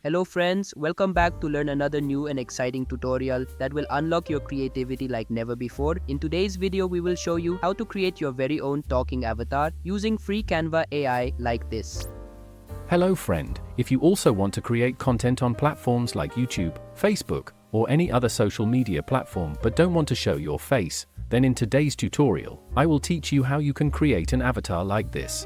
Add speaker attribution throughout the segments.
Speaker 1: Hello friends, welcome back to learn another new and exciting tutorial that will unlock your creativity like never before. In today's video, we will show you how to create your very own talking avatar using free Canva AI like this.
Speaker 2: Hello friend, if you also want to create content on platforms like YouTube, Facebook, or any other social media platform but don't want to show your face, then in today's tutorial, I will teach you how you can create an avatar like this.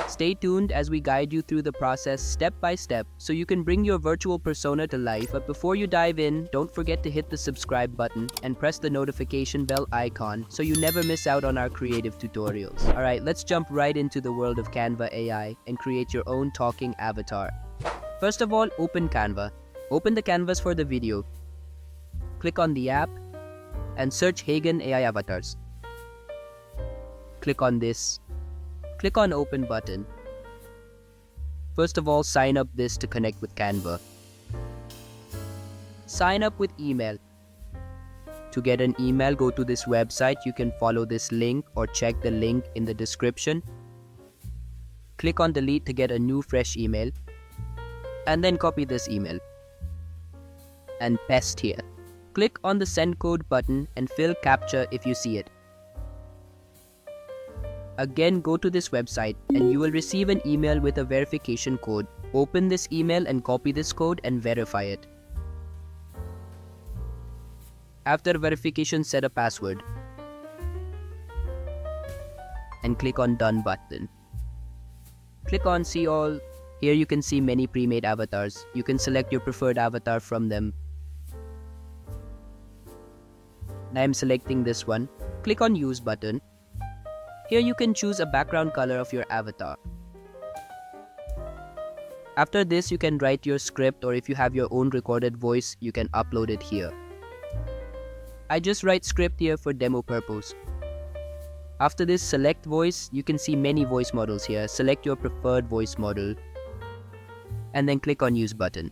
Speaker 1: Stay tuned as we guide you through the process step by step so you can bring your virtual persona to life. But before you dive in, don't forget to hit the subscribe button and press the notification bell icon so you never miss out on our creative tutorials. Alright, let's jump right into the world of Canva AI and create your own talking avatar. First of all, open Canva. Open the canvas for the video. Click on the app and search Hagen AI Avatars. Click on this. Click on Open button. First of all, sign up this to connect with Canva. Sign up with email. To get an email, go to this website. You can follow this link or check the link in the description. Click on delete to get a new fresh email. And then copy this email and paste here. Click on the send code button and fill CAPTCHA if you see it. Again, go to this website and you will receive an email with a verification code. Open this email and copy this code and verify it. After verification, set a password and click on Done button. Click on See All. Here you can see many pre-made avatars. You can select your preferred avatar from them. I am selecting this one. Click on Use button. Here you can choose a background color of your avatar. After this, you can write your script, or if you have your own recorded voice, you can upload it here. I just write script here for demo purpose. After this, select voice. You can see many voice models here. Select your preferred voice model and then click on Use button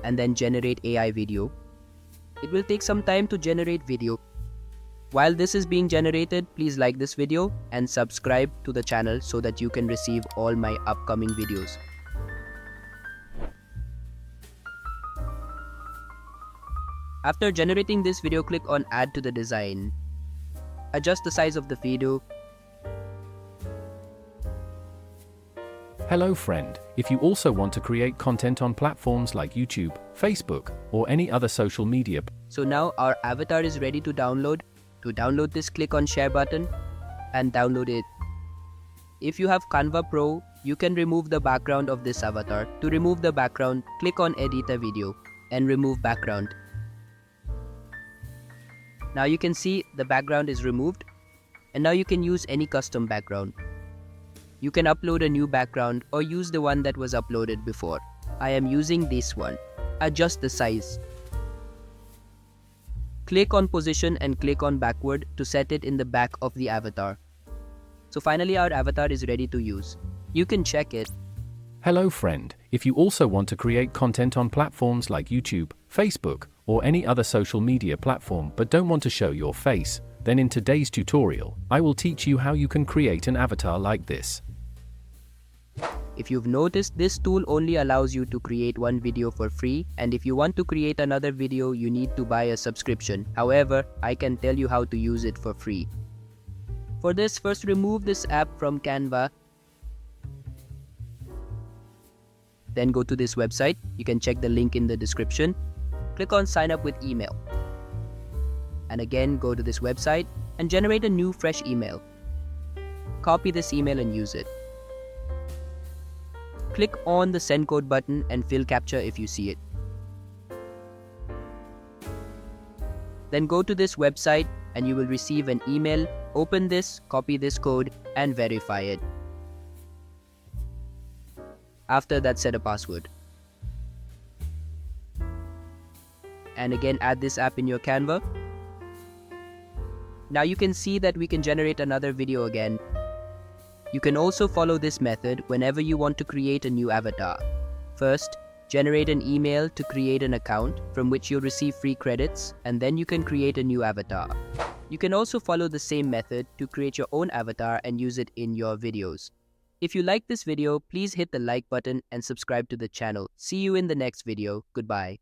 Speaker 1: and then generate AI video. It will take some time to generate video. While this is being generated, please like this video and subscribe to the channel so that you can receive all my upcoming videos. After generating this video, click on Add to the design. Adjust the size of the video.
Speaker 2: Hello friend, if you also want to create content on platforms like YouTube, Facebook, or any other social media.
Speaker 1: So now our avatar is ready to download. To download this, click on Share button and download it. If you have Canva Pro, you can remove the background of this avatar. To remove the background, click on Edit a Video and remove background. Now you can see the background is removed, and now you can use any custom background. You can upload a new background or use the one that was uploaded before. I am using this one. Adjust the size. Click on position and click on backward to set it in the back of the avatar. So finally our avatar is ready to use. You can check it.
Speaker 2: Hello friend, if you also want to create content on platforms like YouTube, Facebook, or any other social media platform but don't want to show your face, then in today's tutorial, I will teach you how you can create an avatar like this.
Speaker 1: If you've noticed, this tool only allows you to create one video for free, and if you want to create another video, you need to buy a subscription. However, I can tell you how to use it for free. For this, first remove this app from Canva. Then go to this website. You can check the link in the description. Click on Sign up with email. And again, go to this website and generate a new fresh email. Copy this email and use it. Click on the send code button and fill CAPTCHA if you see it. Then go to this website and you will receive an email. Open this, copy this code and verify it. After that, set a password. And again, add this app in your Canva. Now you can see that we can generate another video again. You can also follow this method whenever you want to create a new avatar. First, generate an email to create an account from which you'll receive free credits, and then you can create a new avatar. You can also follow the same method to create your own avatar and use it in your videos. If you like this video, please hit the like button and subscribe to the channel. See you in the next video. Goodbye.